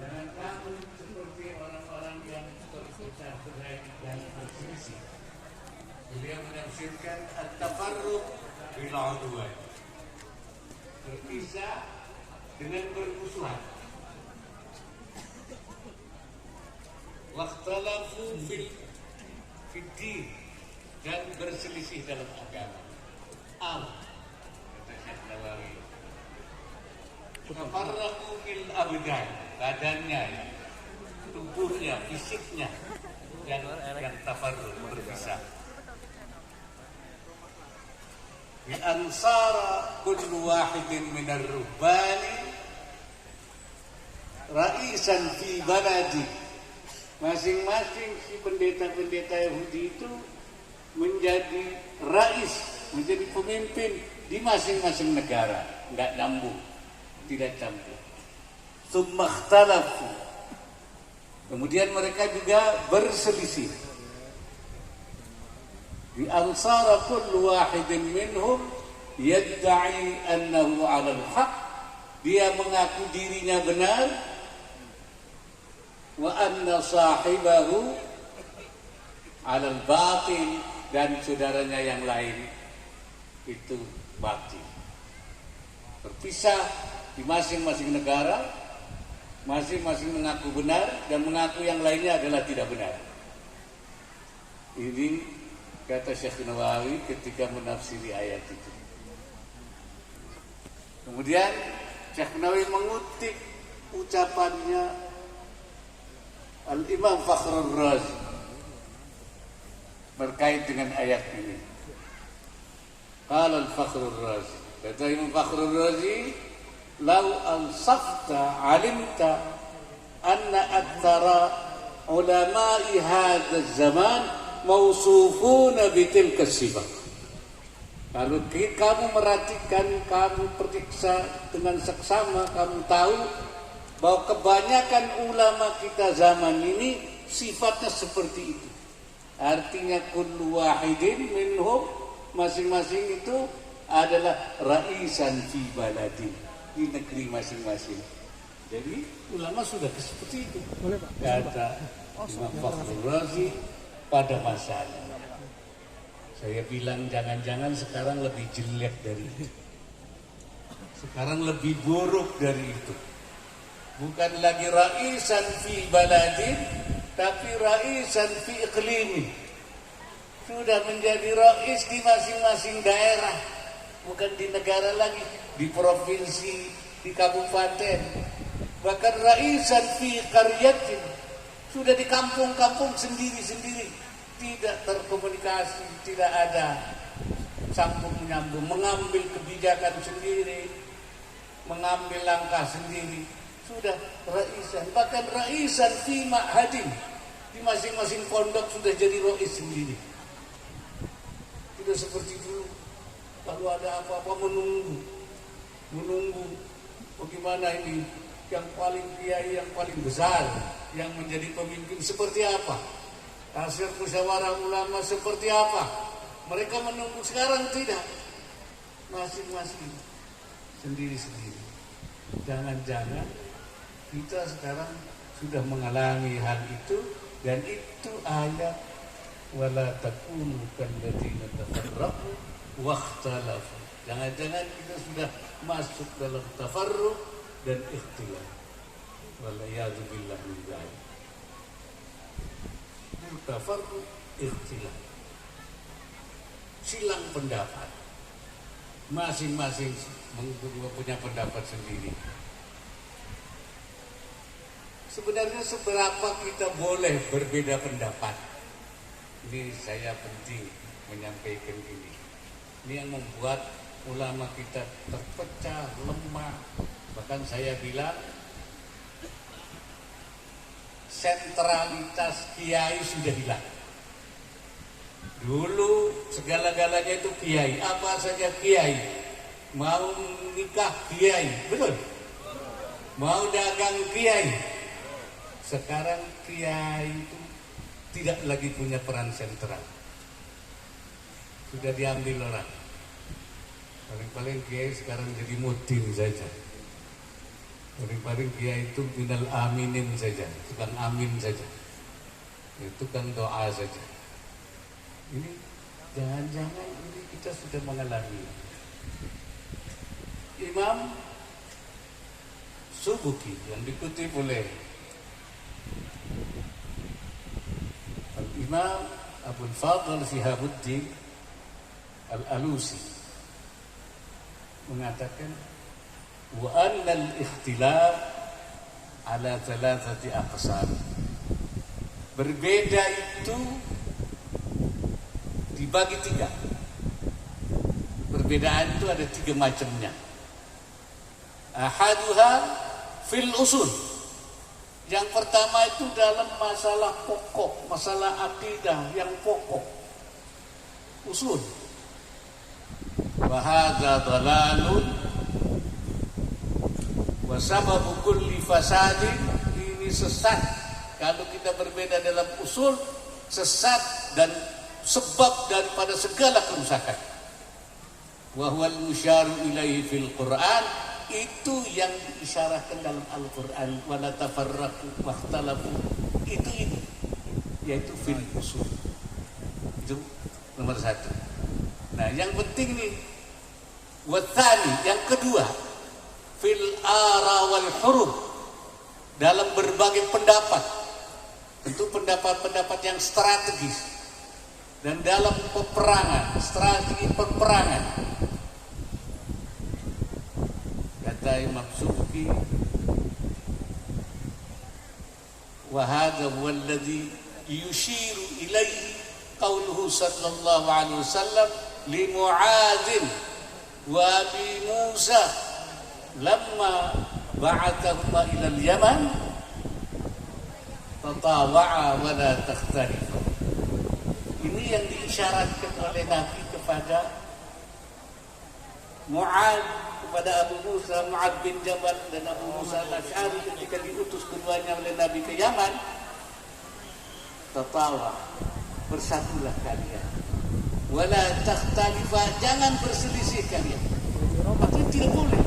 Jangan kamu seperti orang-orang yang berpisah dan berselisih. Beliau menafsirkan at-tafarruq bil udwan. Berpisah dengan bermusuhan. Wakhtalafu fil din dan berselisih dalam agama. Kata Syekh Nawawi. Tafarraqu fil abdan, badannya, tubuhnya, fisiknya yang tafarruq, berpisah. Bi ansara kullu wahidin minar rubbani ra'isan fi baladi. Masing-masing si pendeta-pendeta Yahudi itu menjadi rais, menjadi pemimpin di masing-masing negara, enggak nyambung, tidak campur. Tsumma ikhtalafu. Kemudian mereka juga berselisih. Di ansara kullu wahidin minhum yadda'i annahu 'ala al-haq. Dia mengaku dirinya benar. Wa anna sahibahu 'ala al-batil, dan saudaranya yang lain itu batil. Berpisah di masing-masing negara, masing-masing mengaku benar dan mengaku yang lainnya adalah tidak benar. Ini kata Syekh Nawawi ketika menafsiri ayat itu. Kemudian Syekh Nawawi mengutip ucapannya Al-Imam Fakhrur Razi berkait dengan ayat ini. Qala Al-Fakhrur Razi, kata Imam Fakhrur Razi, "Lau ansafta 'alimta anna aktsara ulama'i hadzal zaman mausufuna bitilka sifat." Kalau kamu merhatikan, kamu periksa dengan seksama, kamu tahu bahwa kebanyakan ulama kita zaman ini sifatnya seperti itu. Artinya kullu wahidin minhum, masing-masing itu adalah raisan fi baladi, di negeri masing-masing. Jadi ulama sudah seperti itu. Kata Imam Fakhrur Razi pada masanya. Saya bilang jangan-jangan sekarang lebih jelek dari itu. Sekarang lebih buruk dari itu. Bukan lagi raisan fi baladin, tapi raisan fi iqlimi. Sudah menjadi rais di masing-masing daerah, bukan di negara lagi, di provinsi, di kabupaten. Bahkan raisan fi qaryatin, sudah di kampung-kampung sendiri-sendiri, tidak terkomunikasi, tidak ada sambung menyambung, mengambil kebijakan sendiri, mengambil langkah sendiri. Sudah raisan, bahkan raisan fi ma'hadin, di masing-masing pondok sudah jadi rais sendiri. Tidak seperti dulu, kalau ada apa-apa menunggu bagaimana ini yang paling kiai, yang paling besar, yang menjadi pemimpin seperti apa, hasil musyawarah ulama seperti apa. Mereka menunggu. Sekarang tidak, masing-masing sendiri-sendiri. Jangan-jangan kita sekarang sudah mengalami hal itu, dan itu ayat wala takunu kalladzina tafarraqu wakhtalafu. Jangan-jangan kita sudah masuk dalam tafarruq dan ikhtilaf. Walayadu billah min dzalik. Tafarruq, ikhtilaf, silang pendapat, masing-masing punya pendapat sendiri. Sebenarnya seberapa kita boleh berbeda pendapat? Ini saya penting menyampaikan ini. Ini yang membuat ulama kita terpecah, lemah. Bahkan saya bilang sentralitas kiai sudah hilang. Dulu segala-galanya itu kiai, apa saja kiai. Mau nikah kiai, betul? Mau dagang kiai. Sekarang kiai itu tidak lagi punya peran sentral. Sudah diambil orang. Paling-paling kiai sekarang jadi mudin saja. Paling-paling kiai itu minal aminin saja, tukang amin saja, tukang doa saja. Ini jangan-jangan ini kita sudah mengalami. Imam Subuki yang dikutip oleh Al-Imam Abdul Fadl Shihabuddin Al-Alusi mengatakan wa anna al-ikhtilaf ala thalathati aqsam. Berbeda itu dibagi tiga. Perbedaan itu ada tiga macamnya. Ahaduha fil usul. Yang pertama itu dalam masalah pokok, masalah akidah yang pokok, usul. Wa hadza dhalalun wa sababu kulli fasadin, ini sesat. Kalau kita berbeda dalam usul, sesat dan sebab daripada segala kerusakan. Wa huwal musyaru ilaihi fil Qur'an, itu yang diisyaratkan dalam Al-Quran. Wala tafarraqu wakhtalafu, itu ini, yaitu fil usul. Itu nomor satu. Nah yang penting nih, wathani, yang kedua, fil ara wal huruf, dalam berbagai pendapat. Tentu pendapat-pendapat yang strategis. Dan dalam peperangan, strategi peperangan. Kata Imam Subki, wa hadha huwa alladhi yushiru ilaihi qauluhu sallallahu alaihi wasallam li Mu'adzin wa Abi Musa lamma ba'athahuma ila al-Yaman tatawa'a wa la takhtalifa. Ini yang diisyaratkan oleh Nabi kepada Mu'adz, kepada Abu Musa, Mu'adz bin Jabal dan Abu Musa al-Asy'ari ketika diutus keduanya oleh Nabi ke Yaman. Tatawa, bersatulah kalian. Wala takhtalifa, jangan berselisih kalian. Artinya tidak boleh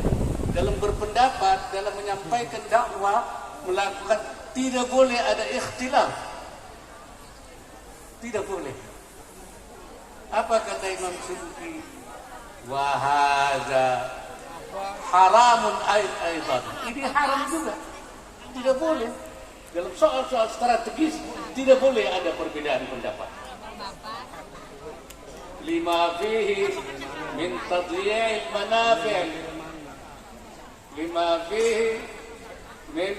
dalam berpendapat, dalam menyampaikan dakwah, melakukan, tidak boleh ada ikhtilaf. Tidak boleh. Apa kata Imam Subki? Wa hadza haramun aidan. Ini haram juga. Tidak boleh. Dalam soal-soal strategis tidak boleh ada perbedaan pendapat. Lima fihi min tadyi'il manafi'. Lima fihi min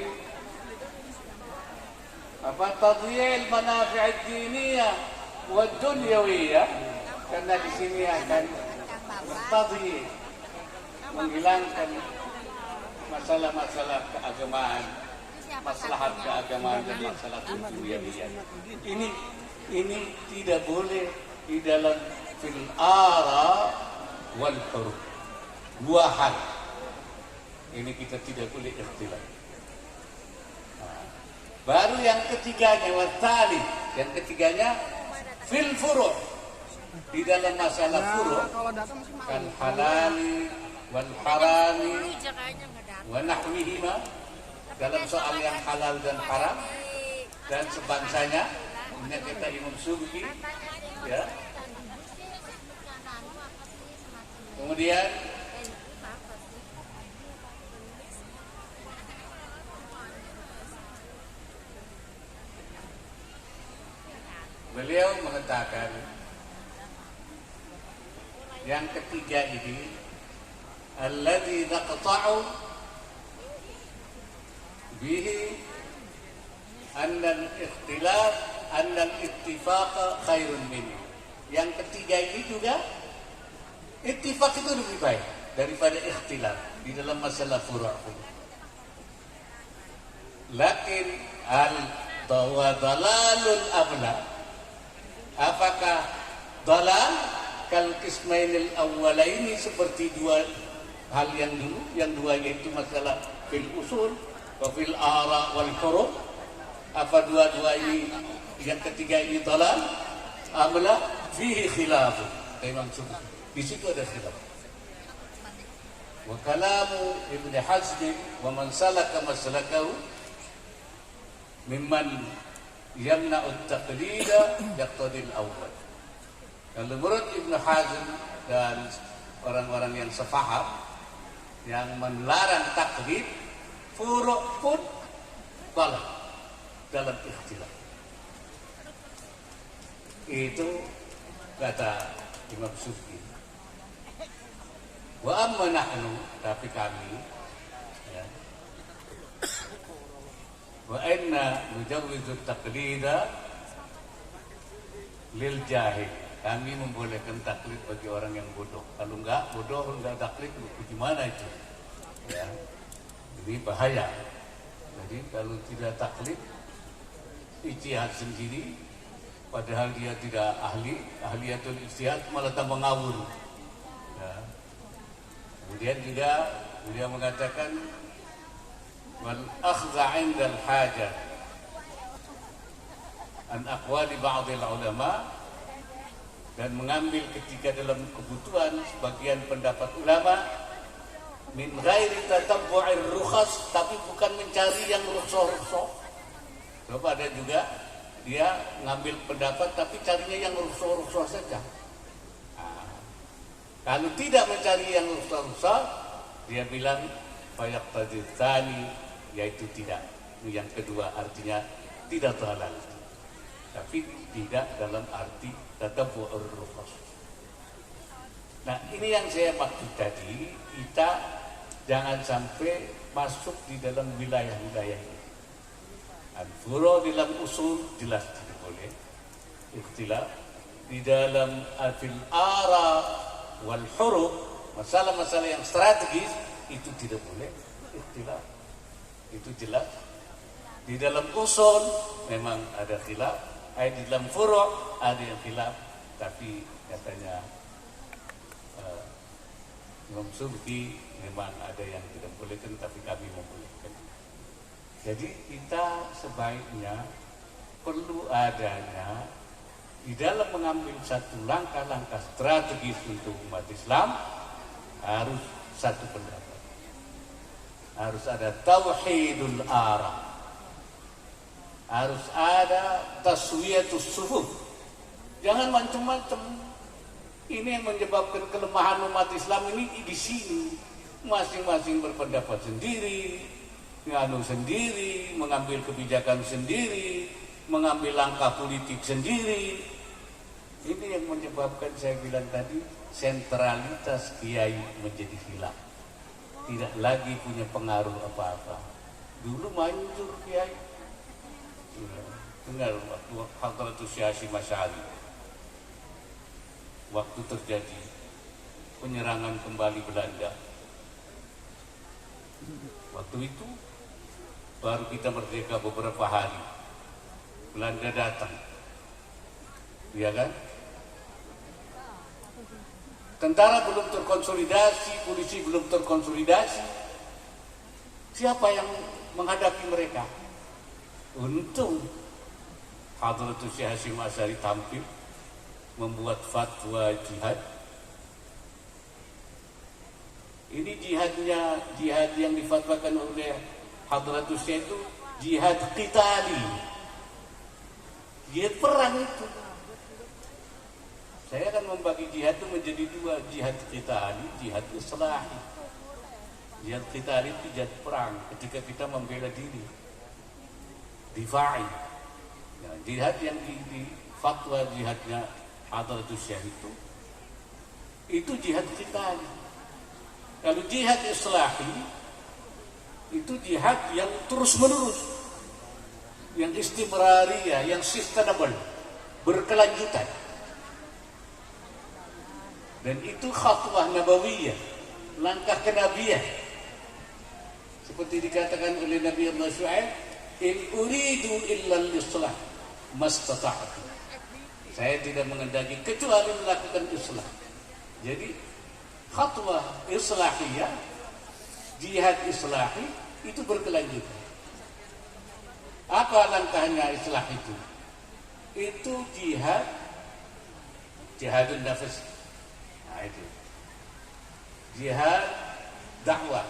tadyi'il manafi' ad-diniyah wa ad-dunyawiyah. Karena di sini akan tadyi', menghilangkan masalah-masalah keagamaan, maslahat keagamaan dan masalah dunyawiyah. Ini tidak boleh di dalam fil ara wal huruf. Dua hal ini kita tidak boleh ikhtilaf. Baru yang ketiganya watali, yang ketiganya fil furu', di dalam masalah furu', kan halali wal harami wa nahwihima, dalam soal yang halal dan haram dan sebangsanya. Ini kata Imam Subki, ya. Kemudian beliau mengatakan yang ketiga ini alladzi naqta'u bihi anna al-ikhtilaf anna al-ittifaq khairun minhu. Yang ketiga ini juga ittifaq itu lebih baik daripada ikhtilaf di dalam masalah furu'. Lakin al-dalalul abla, apakah dalal kal qismainil awwalaini, seperti dua hal yang dulu, yang dua yaitu masalah fil usul wa fil ara wal huruf. Apa dua-dua ini, yang ketiga ini dalal amla fihi khilaf. Imam Subki, di situ ada khilaf. Wa kalamu Ibn Hazm wa man salaka maslakahu mimman yamna'u at-taqlida yaqtadi al-awwal. Kalau menurut Ibn Hazm dan orang-orang yang sefaham yang melarang taklid, furu' pun balas dalam ikhtilaf. Itu kata Imam Subki. Wa amma nahnu, tapi kami ya, wa inna nujawwizu taqlida lil jahil. Kami membolehkan taklid bagi orang yang bodoh. Kalau enggak bodoh, enggak taklid, gimana itu? Ya. Ini bahaya. Jadi kalau tidak taklid, ijtihad sendiri, padahal dia tidak ahliyatul ijtihad malah tambah ngawur. Ya. Kemudian juga beliau mengatakan wal akhdha 'inda al-hajah an aqwali ba'd al-ulama, dan mengambil ketika dalam kebutuhan sebagian pendapat ulama min ghairi tatabbu'ir rukhas, tapi bukan mencari yang rukhsah-rukhsah. Coba ada juga dia ngambil pendapat tapi carinya yang rukhsah-rukhsah saja. Kalau tidak mencari yang rukhsah-rukhsah, dia bilang fayaqtadi tsani, yaitu tidak. Yang kedua artinya tidak halal. Tapi tidak dalam arti tatabbu'ur rukhas. Nah, ini yang saya maksud tadi, kita jangan sampai masuk di dalam wilayah-wilayah ini. Al-furu' dalam usul jelas tidak boleh ikhtilaf. Di dalam al-fil ara wal huru', masalah-masalah yang strategis itu tidak boleh ikhtilaf. Itu jelas. Di dalam usul memang ada khilaf. Di dalam furu' ada yang khilaf, tapi katanya Imam Subki memang ada yang tidak bolehkan, tapi kami membolehkan. Jadi kita sebaiknya perlu adanya di dalam mengambil satu langkah-langkah strategis untuk umat Islam, harus satu pendapat, harus ada tauhidul ara, harus ada taswiyatus sufuf. Jangan macam-macam. Ini yang menyebabkan kelemahan umat Islam ini di sini. Masing-masing berpendapat sendiri, nganu sendiri, mengambil kebijakan sendiri, mengambil langkah politik sendiri. Ini yang menyebabkan, saya bilang tadi, sentralitas kiai menjadi hilang. Tidak lagi punya pengaruh apa-apa. Dulu manjur kiai. Dengar waktu Hadratus Syekh Hasyim Asy'ari, waktu terjadi penyerangan kembali Belanda, waktu itu baru kita merdeka beberapa hari, Belanda datang, ya kan? Tentara belum terkonsolidasi, polisi belum terkonsolidasi. Siapa yang menghadapi mereka? Untung Hadratus Syekh Hasyim Asy'ari tampil membuat fatwa jihad. Ini jihad yang difatwakan oleh Hadratus Syekh itu jihad qitali, jihad perang itu. Saya akan membagi jihad itu menjadi dua, jihad qitali, jihad islahi. Jihad qitali itu jihad perang, ketika kita membela diri, difa'i. Ya, jihad yang di fatwa jihadnya Hadratus Syekh itu jihad qitali. Kalau jihad islahi itu jihad yang terus menerus, yang istimrariyah, yang sustainable, berkelanjutan. Dan itu khatwah nabawiyah, langkah kenabian. Seperti dikatakan oleh Nabi Allah Syu'aib, in uridu illa al-islah mastata'tu. Saya tidak mengendaki kecuali melakukan islah. Jadi khatwah islahiyah, jihad islahi itu berkelanjutan. Apa langkahnya islah itu? Itu jihadun nafas. Nah itu jihad dakwah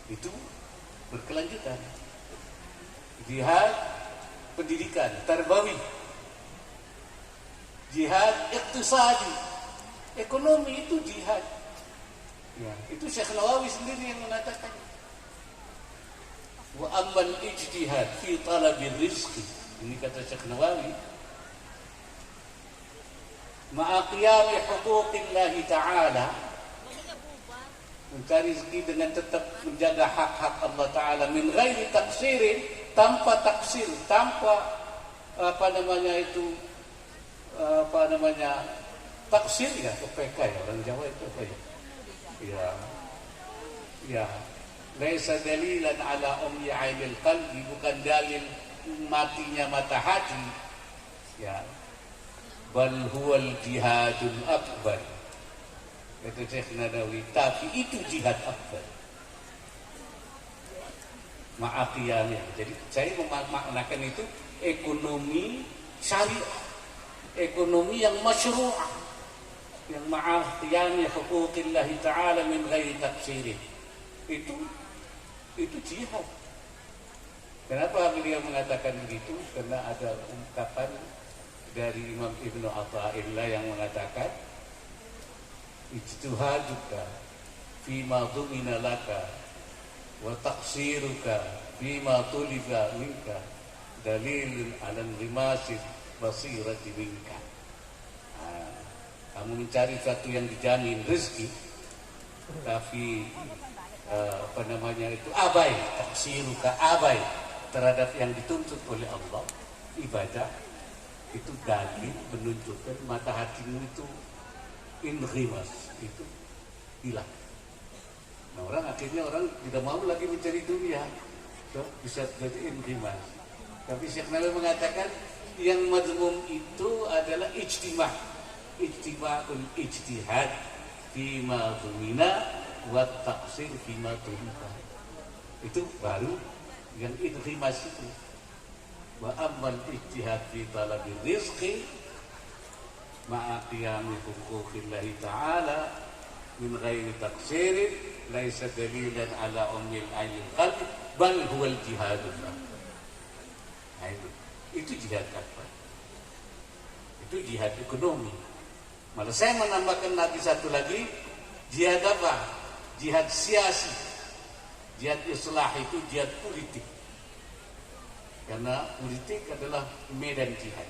itu berkelanjutan. Jihad pendidikan, tarbawi, jihad iktisadi, ekonomi itu jihad. Ya, itu Syekh Nawawi sendiri yang mengatakan. Wa ammal ijtihad fi talabil rizqi, ini kata Syekh Nawawi, ma'a qiyami huquqillahi ta'ala, mencari rezeki dengan tetap menjaga hak-hak Allah Ta'ala, min ghairi taksirin, tanpa taksir, tanpa taksir ya, PK ya, orang Jawa itu apa ya? Ya, laisa dalilan ala ummi ainil qalbi, bukan dalil matinya mata hati. Ya, bal huwal jihadul akbar. Kata Syekh Nadawi, tapi itu jihad akbar. Ma'aqiyamnya. Jadi saya memaknakan itu ekonomi syariah, ekonomi yang masyru'ah, yang ma'aqiyamnya huquqillahi ta'ala min ghairi taqsirin. Itu jihad. Kenapa beliau mengatakan begitu? Karena ada ungkapan dari Imam Ibnu Athaillah yang mengatakan, ijtihaduka fima dhumina laka wa taqsiruka fima tuliba minka dalilun ala rimasid basirati minka. Kamu mencari sesuatu yang dijamin rezeki, tapi abai, taqsiruka, abai terhadap yang dituntut oleh Allah, ibadah, itu dalil menunjukkan mata hatimu itu inrimas, itu hilang. Nah, akhirnya orang tidak mau lagi mencari dunia, so, bisa jadi inrimas. Tapi Syekh Nawawi mengatakan yang mazmum itu adalah ijtima'ul ijtihad fima dhumina wa taqsir fima tuliba. Itu baru yang inrimas itu. Wa ammal ijtihad fi talabil rizqi ma'a qiyami huquqillahi ta'ala min ghairi taqsirin laisa dalilan ala ummil ainil qalbi bal huwal jihadul akbar. Nah, itu jihad akbar. Itu jihad ekonomi. Malah saya menambahkan lagi satu lagi, jihad apa? Jihad siasi. Jihad islah itu jihad politik. Karena politik adalah medan jihad,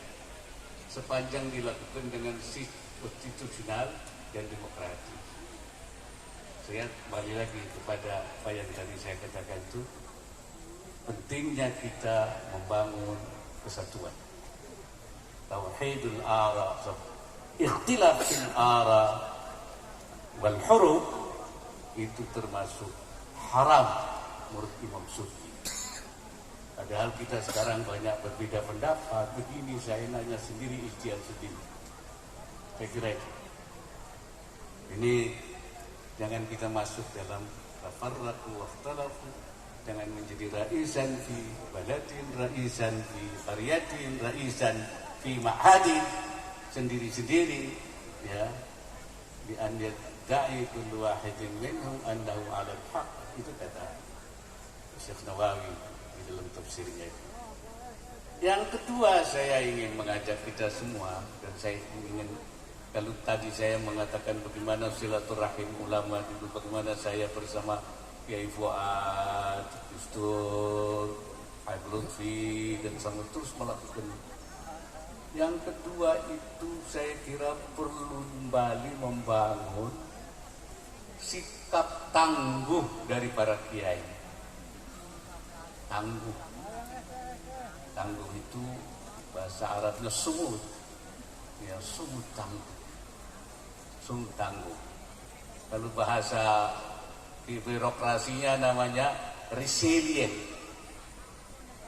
sepanjang dilakukan dengan konstitusional dan demokratis. Saya kembali lagi kepada apa yang tadi saya katakan, itu pentingnya kita membangun kesatuan. Tauhidul ara, ikhtilafil ara wal huruf itu termasuk haram menurut Imam Sufi. Padahal kita sekarang banyak berbeda pendapat, begini saya nanya sendiri, ijtihad sendiri. Saya kira ini jangan kita masuk dalam tafarraqu wakhtalafu, jangan menjadi raisan fi baladin, raisan fi qaryatin, raisan fi ma'hadin, sendiri-sendiri, ya, bi an yadda'i kullu wahidin minhum annahu 'ala al-haq. Itu kata Syekh Nawawi di dalam tafsirnya itu. Yang kedua, saya ingin mengajak kita semua, dan saya ingin, kalau tadi saya mengatakan bagaimana silaturahim ulama dulu, bagaimana saya bersama Kiai Fuad, Gus Dur, Habib Lutfi, dan sama terus melakukan. Yang kedua itu saya kira perlu kembali membangun sikap tangguh dari para kiai. Tangguh itu bahasa Arabnya sumud, ya, sumud tangguh. Kalau bahasa di birokrasinya namanya resilient.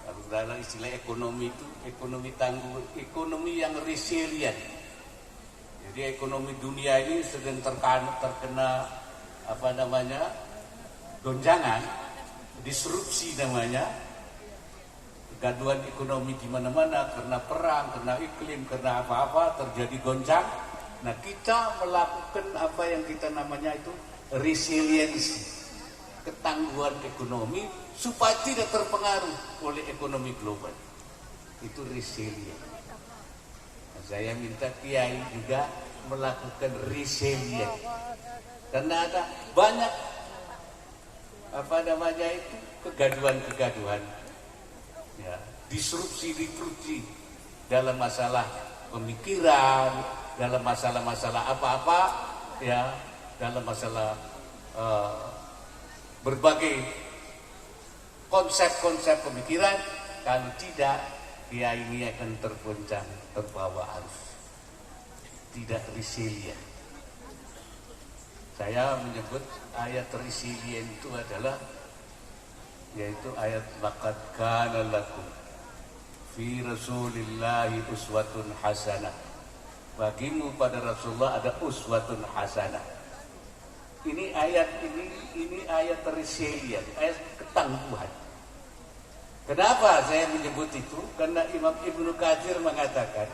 Kalau dalam istilah ekonomi itu ekonomi tangguh, ekonomi yang resilient. Jadi ekonomi dunia ini sedang terkena gonjangan, disrupsi namanya, kegaduhan ekonomi di mana-mana karena perang, karena iklim, karena apa-apa terjadi gonjang. Nah, kita melakukan apa yang kita namanya itu resiliensi. ketangguhan ekonomi supaya tidak terpengaruh oleh ekonomi global. Itu resilient. Nah, saya minta kiai juga melakukan resilient. Karena ada banyak kegaduhan-kegaduhan, ya, disrupsi dalam masalah pemikiran, dalam masalah-masalah apa-apa, ya, dalam masalah berbagai konsep-konsep pemikiran. Kalau tidak, dia ini akan tergoncang, terbawa arus, tidak resilient. Saya menyebut ayat resilient itu adalah yaitu ayat laqad kana lakum fi rasulillahi uswatun hasanah. Bagimu pada Rasulullah ada uswatun hasanah. Ini ayat resilient, ayat ketangguhan. Kenapa saya menyebut itu? Karena Imam Ibnu Katsir mengatakan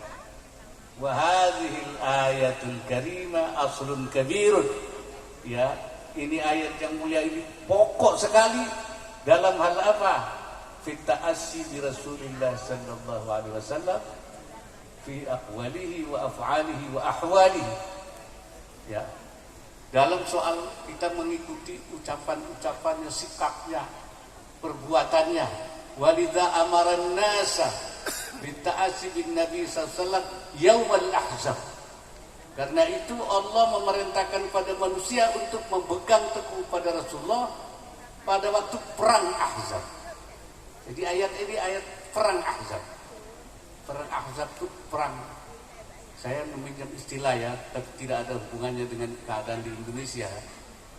wa hadhil ayatul karimah aslun kabirun. Ya, ini ayat yang mulia ini pokok sekali dalam hal apa? Fi ta'assi bi Rasulillah sallallahu alaihi wasallam fi aqwalihi wa af'alihi wa ahwalihi. Ya. Dalam soal kita mengikuti ucapan-ucapannya, sikapnya, perbuatannya. Walidha amaran nasa bi ta'assi bin Nabi sallallahu alaihi wasallam yaumal ahzab. Karena itu Allah memerintahkan pada manusia untuk memegang teguh pada Rasulullah pada waktu perang Ahzab. Jadi ayat ini ayat perang Ahzab. Perang Ahzab itu perang, saya meminjam istilah ya, tapi tidak ada hubungannya dengan keadaan di Indonesia.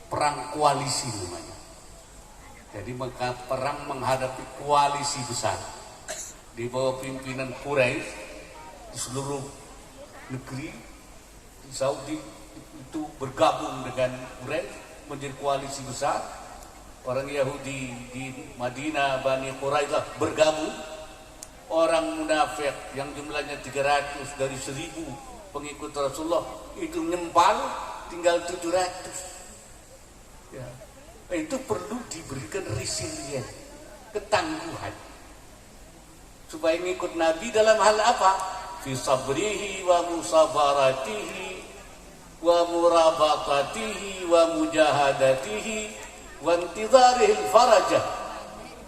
Perang koalisi namanya. Jadi maka perang menghadapi koalisi besar di bawah pimpinan Quraisy di seluruh negeri. Saudi itu bergabung dengan Quraisy menjadi koalisi besar. Orang Yahudi di Madinah, Bani Quraidah bergabung. Orang munafik yang jumlahnya 300 dari 1000 pengikut Rasulullah itu nyempal tinggal 700. Ya. Itu perlu diberikan resilient, ketangguhan. Supaya ngikut Nabi dalam hal apa? Fi sabrihi wa musabaratihi wa murabatatihi wa mujahadatihi wa intidharihil farajah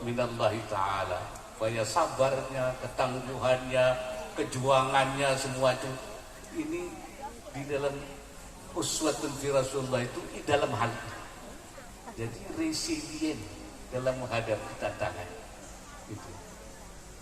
minallahi ta'ala. Supaya sabarnya, ketangguhannya, kejuangannya, semua itu ini di dalam uswatun fi Rasulullah itu di dalam hal ini. Jadi resilient dalam menghadapi tantangan.